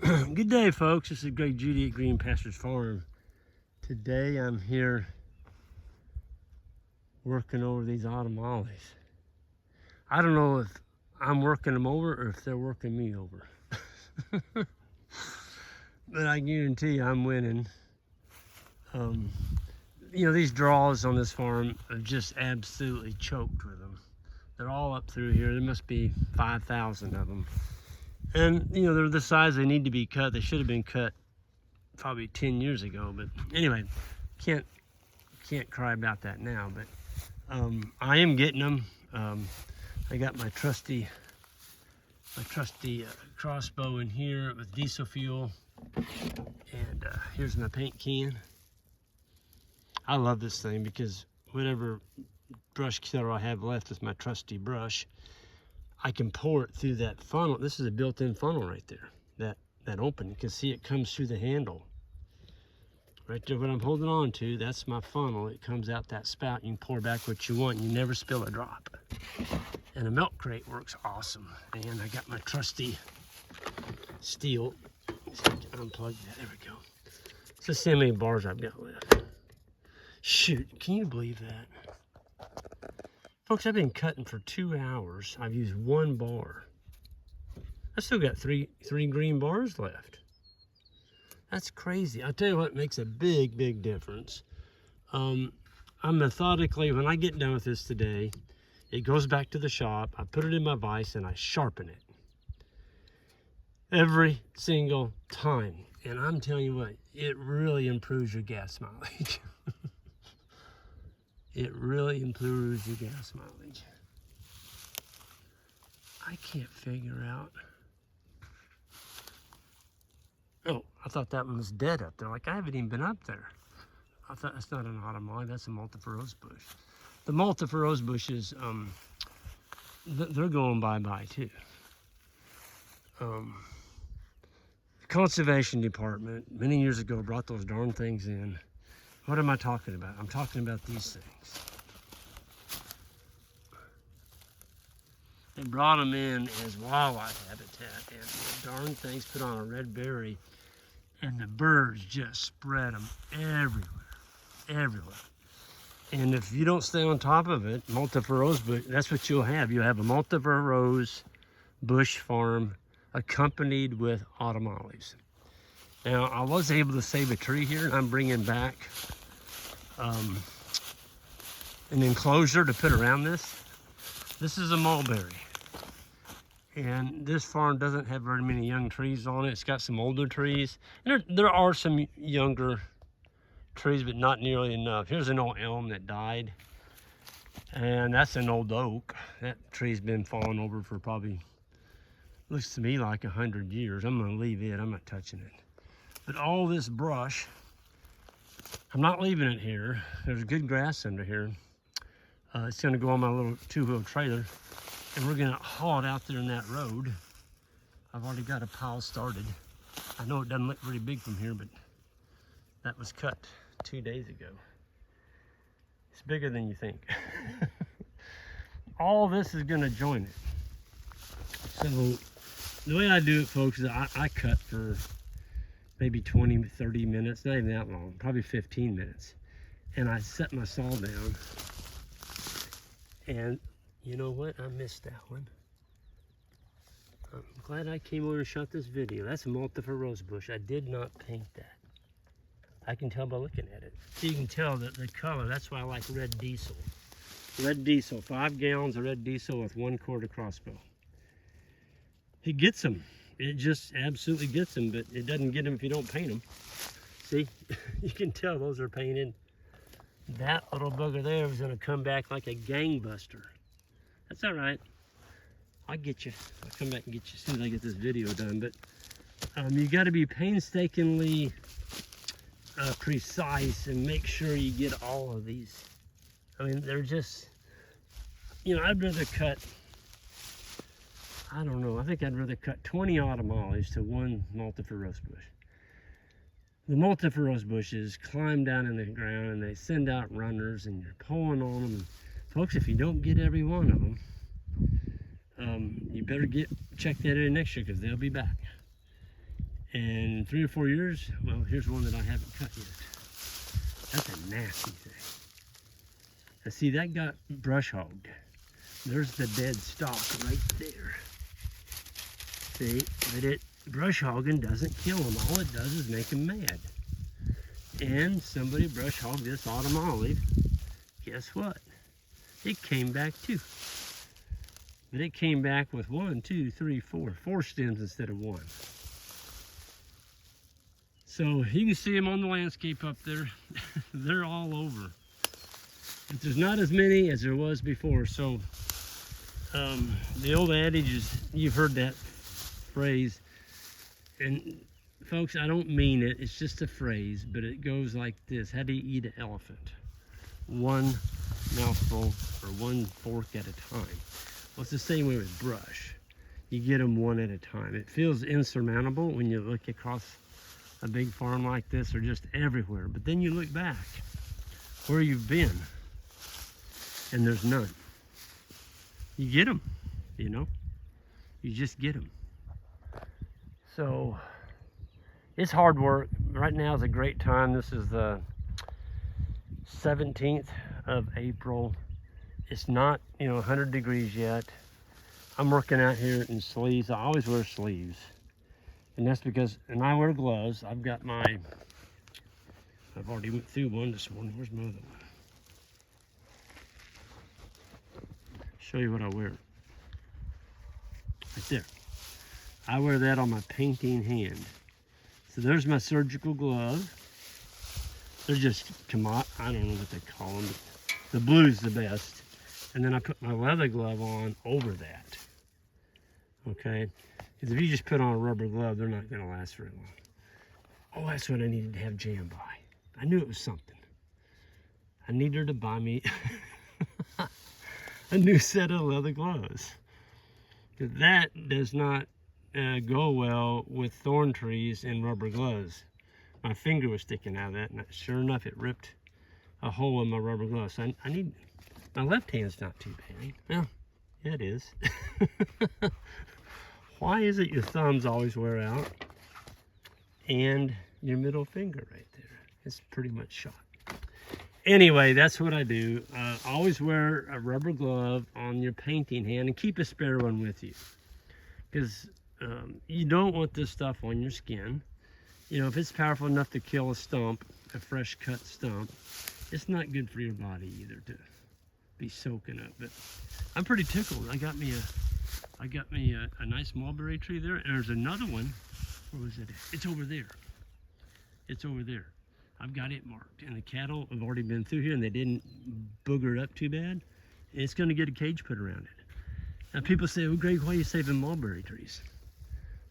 Good day, folks. This is Greg Judy at Green Pastures Farm. Today I'm here working over these autumn olives. I don't know if I'm working them over or if they're working me over. But I guarantee you I'm winning. You know, these draws on this farm are just absolutely choked with them. They're all up through here. There must be 5,000 of them. And, you know, they're the size they need to be cut. They should have been cut probably 10 years ago. But anyway, can't cry about that now. But I am getting them. I got my trusty crossbow in here with diesel fuel. And here's my paint can. I love this thing because whatever brush killer I have left with my trusty brush, I can pour it through that funnel. This is a built-in funnel right there. That open, you can see it comes through the handle. Right there, what I'm holding on to, that's my funnel. It comes out that spout. You can pour back what you want. You never spill a drop. And a milk crate works awesome. And I got my trusty steel. So I can unplug that. There we go. So let's see how many bars I've got left. Shoot, can you believe that? Folks, I've been cutting for 2 hours. I've used 1 bar. I still got three green bars left. That's crazy. I'll tell you what makes a big difference. I'm methodically, when I get done with this today, it goes back to the shop. I put it in my vise and I sharpen it. Every single time. And I'm telling you what, it really improves your gas mileage. It really improves your gas mileage. I can't figure out. Oh, I thought that one was dead up there. Like I haven't even been up there. I thought that's not an autumn olive, that's a multiple rose bush. The multiple rose bushes, they're going bye-bye too. The conservation department many years ago brought those darn things in. What am I talking about? I'm talking about these things. They brought them in as wildlife habitat, and the darn things put on a red berry, and the birds just spread them everywhere. And if you don't stay on top of it, multiple rose bush, that's what you'll have. You'll have a multiple rose bush farm accompanied with autumn olives. Now, I was able to save a tree here, and I'm bringing back an enclosure to put around this. This is a mulberry, and this farm doesn't have very many young trees on it. It's got some older trees. There are some younger trees, but not nearly enough. Here's an old elm that died, and that's an old oak. That tree's been falling over for probably, looks to me like 100 years. I'm gonna leave it, I'm not touching it. But all this brush, I'm not leaving it here. There's good grass under here. It's gonna go on my little 2-wheel trailer, and we're gonna haul it out there in that road. I've already got a pile started. I know it doesn't look very big from here, but that was cut 2 days ago. It's bigger than you think. All this is gonna join it. So the way I do it, folks, is I cut for maybe 20, 30 minutes, not even that long, probably 15 minutes. And I set my saw down. And you know what? I missed that one. I'm glad I came over and shot this video. That's a multiple rose bush. I did not paint that. I can tell by looking at it. So you can tell that the color, that's why I like red diesel. Red diesel, 5 gallons of red diesel with 1 quart of crossbow. It gets them. It just absolutely gets them, but it doesn't get them if you don't paint them. See, you can tell those are painted. That little bugger there is gonna come back like a gangbuster. That's all right. I'll get you. I'll come back and get you as soon as I get this video done. But you gotta be painstakingly precise and make sure you get all of these. I mean, they're just, you know, I'd rather cut, I don't know, I think I'd rather cut 20 autumn olives to 1 multiple rose bush. The multiple rose bushes climb down in the ground and they send out runners, and you're pulling on them. And folks, if you don't get every one of them, you better check that in next year, because they'll be back. And in 3 or 4 years, well, here's one that I haven't cut yet. That's a nasty thing. Now see, that got brush hogged. There's the dead stalk right there. See, but brush hogging doesn't kill them. All it does is make them mad. And somebody brush hogged this autumn olive. Guess what? It came back too. But it came back with 1, 2, 3, 4 stems instead of 1. So you can see them on the landscape up there. They're all over. But there's not as many as there was before. So the old adage is, you've heard that phrase, and folks, I don't mean it, it's just a phrase, but it goes like this: how do you eat an elephant? 1 mouthful or 1 fork at a time. Well, it's the same way with brush. You get them 1 at a time. It feels insurmountable when you look across a big farm like this, or just everywhere, but then you look back where you've been and there's none. You get them, you know, you just get them. So it's hard work. Right now is a great time. This is the 17th of April. It's not, 100 degrees yet. I'm working out here in sleeves. I always wear sleeves. And that's because, and I wear gloves. I've already went through one this morning. Where's my other one? Show you what I wear. Right there. I wear that on my painting hand. So there's my surgical glove. They're just, I don't know what they call them, but the blue's the best. And then I put my leather glove on over that. Okay? Because if you just put on a rubber glove, they're not going to last very long. Oh, that's what I needed to have Jan buy. I knew it was something. I need her to buy me a new set of leather gloves. That does not go well with thorn trees and rubber gloves. My finger was sticking out of that, and sure enough, it ripped a hole in my rubber glove. So I need, my left hand's not too bad. Well, yeah, it is. Why is it your thumbs always wear out and your middle finger right there? It's pretty much shot. Anyway, that's what I do. Always wear a rubber glove on your painting hand and keep a spare one with you. Because you don't want this stuff on your skin. If it's powerful enough to kill a stump, a fresh cut stump, it's not good for your body either to be soaking up. But I'm pretty tickled. I got me a nice mulberry tree there, and there's another one. Where was it? It's over there. It's over there. I've got it marked, and the cattle have already been through here, and they didn't booger it up too bad. And it's going to get a cage put around it. Now people say, "Oh, Greg, why are you saving mulberry trees?"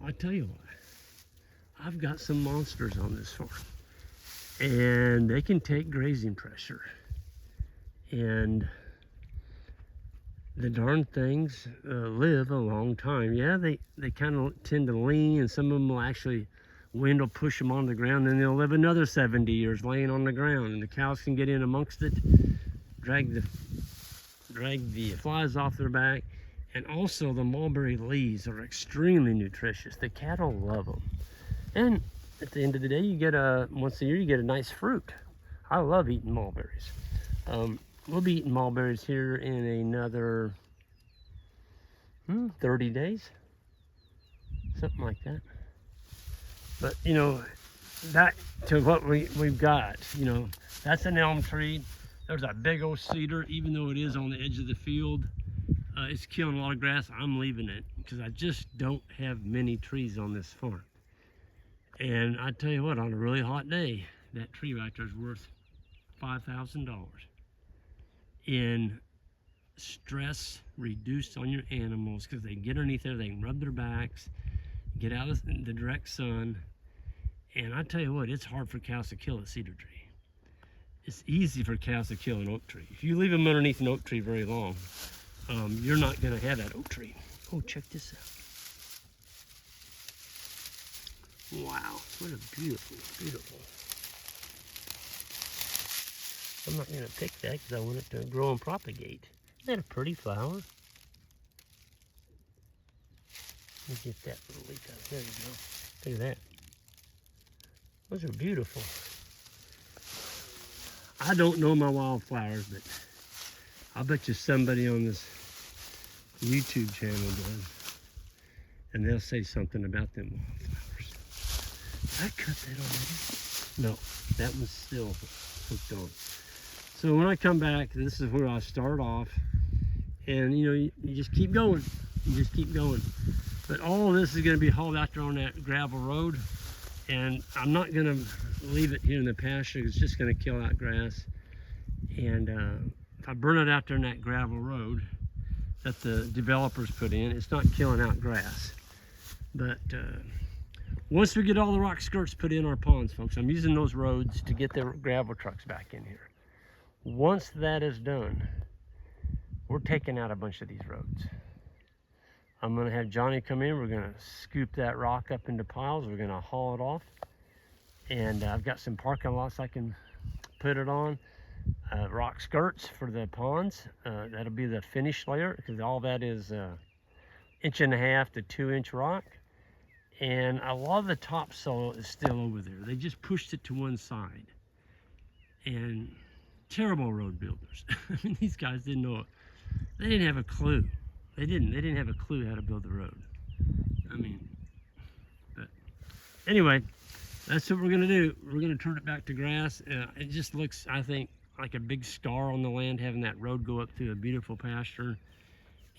I tell you what. I've got some monsters on this farm, and they can take grazing pressure, and the darn things live a long time. Yeah, they kind of tend to lean, and some of them will actually, wind will push them on the ground, and they'll live another 70 years laying on the ground, and the cows can get in amongst it, drag the flies off their back. And also the mulberry leaves are extremely nutritious. The cattle love them. And at the end of the day, you get once a year, you get a nice fruit. I love eating mulberries. We'll be eating mulberries here in another 30 days, something like that. But that to what we've got, that's an elm tree. There's a big old cedar, even though it is on the edge of the field. It's killing a lot of grass. I'm leaving it because I just don't have many trees on this farm. And I tell you what, on a really hot day, that tree right there is worth $5,000 in stress reduced on your animals, because they get underneath there, they can rub their backs, get out of the direct sun. And I tell you what, it's hard for cows to kill a cedar tree. It's easy for cows to kill an oak tree. If you leave them underneath an oak tree very long, you're not going to have that oak tree. Oh, check this out. Wow, what a beautiful, beautiful. I'm not going to pick that because I want it to grow and propagate. Isn't that a pretty flower? Let me get that little leaf out. There you go. Look at that. Those are beautiful. I don't know my wildflowers, but I bet you somebody on this YouTube channel does. And they'll say something about them wildflowers. Did I cut that already? No, that one's still hooked on. So when I come back, this is where I start off. And you know, you just keep going. You just keep going. But all of this is going to be hauled out there on that gravel road. And I'm not going to leave it here in the pasture. It's just going to kill out grass. And if I burn it out there in that gravel road that the developers put in, it's not killing out grass. But once we get all the rock skirts put in our ponds, folks, I'm using those roads to get the gravel trucks back in here. Once that is done, we're taking out a bunch of these roads. I'm gonna have Johnny come in. We're gonna scoop that rock up into piles. We're gonna haul it off. And I've got some parking lots I can put it on. Rock skirts for the ponds. That'll be the finished layer, because all that is 1.5 to 2 inch rock. And a lot of the topsoil is still over there. They just pushed it to one side. And terrible road builders. I mean, these guys didn't know it. They didn't have a clue. They didn't have a clue how to build the road. I mean, but anyway, that's what we're gonna do. We're gonna turn it back to grass. It just looks, I think, like a big scar on the land, having that road go up through a beautiful pasture.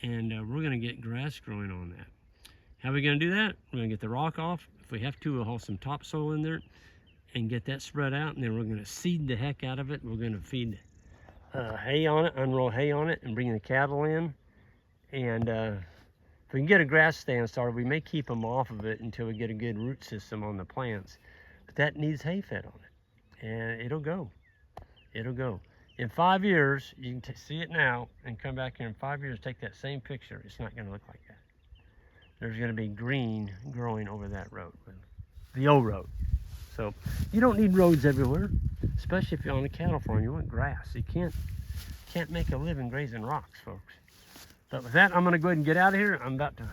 And we're gonna get grass growing on that. How are we gonna do that? We're gonna get the rock off. If we have to, we'll haul some topsoil in there and get that spread out. And then we're gonna seed the heck out of it. We're gonna feed hay on it, unroll hay on it, and bring the cattle in. And if we can get a grass stand started, we may keep them off of it until we get a good root system on the plants. But that needs hay fed on it, and it'll go. It'll go. In 5 years, you can see it now and come back here in 5 years, take that same picture. It's not going to look like that. There's going to be green growing over that road, the old road. So you don't need roads everywhere, especially if you're on a cattle farm. You want grass. You can't make a living grazing rocks, folks. But with that, I'm going to go ahead and get out of here. I'm about to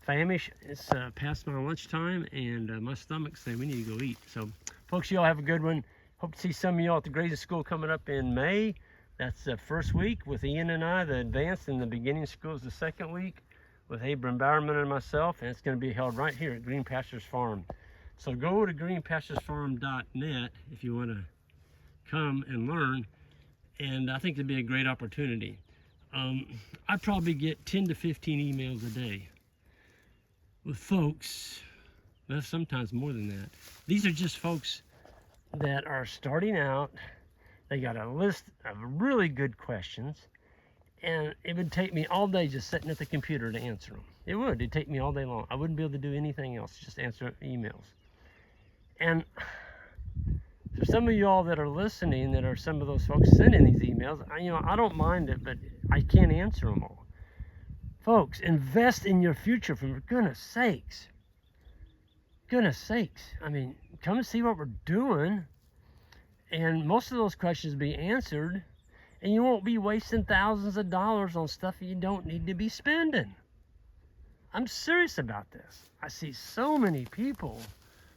famish. It's past my lunchtime, and my stomach's saying we need to go eat. So, folks, you all have a good one. Hope to see some of y'all at the grazing school coming up in May. That's the first week with Ian and I. The advanced and the beginning school is the second week with Abram Bowerman and myself, and it's going to be held right here at Green Pastures Farm. So go to greenpasturesfarm.net if you want to come and learn, and I think it'd be a great opportunity. I probably get 10 to 15 emails a day with folks, well, sometimes more than that. These are just folks that are starting out. They got a list of really good questions, and it would take me all day just sitting at the computer to answer them. It would. It'd take me all day long. I wouldn't be able to do anything else, just answer emails. And for some of y'all that are listening, that are some of those folks sending these emails, I don't mind it, but I can't answer them all. Folks, invest in your future, for goodness sakes. Goodness sakes. I mean, come and see what we're doing, and most of those questions will be answered, and you won't be wasting thousands of dollars on stuff you don't need to be spending. I'm serious about this. I see so many people.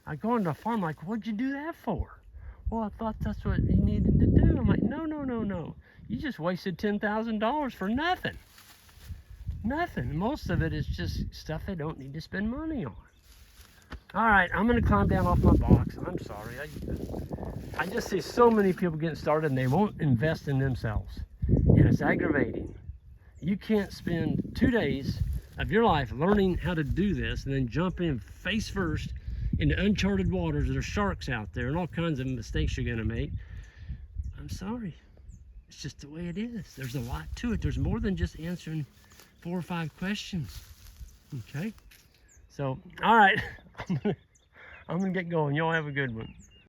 I go into a farm like, what'd you do that for? Well, I thought that's what you needed to do. I'm like, no. You just wasted $10,000 for nothing. Nothing. Most of it is just stuff I don't need to spend money on. All right, I'm going to climb down off my box. I'm sorry. I just see so many people getting started and they won't invest in themselves. And it's aggravating. You can't spend 2 days of your life learning how to do this and then jump in face first into uncharted waters. There's sharks out there and all kinds of mistakes you're going to make. I'm sorry. It's just the way it is. There's a lot to it. There's more than just answering 4 or 5 questions. Okay? So, all right. I'm gonna get going. Y'all have a good one.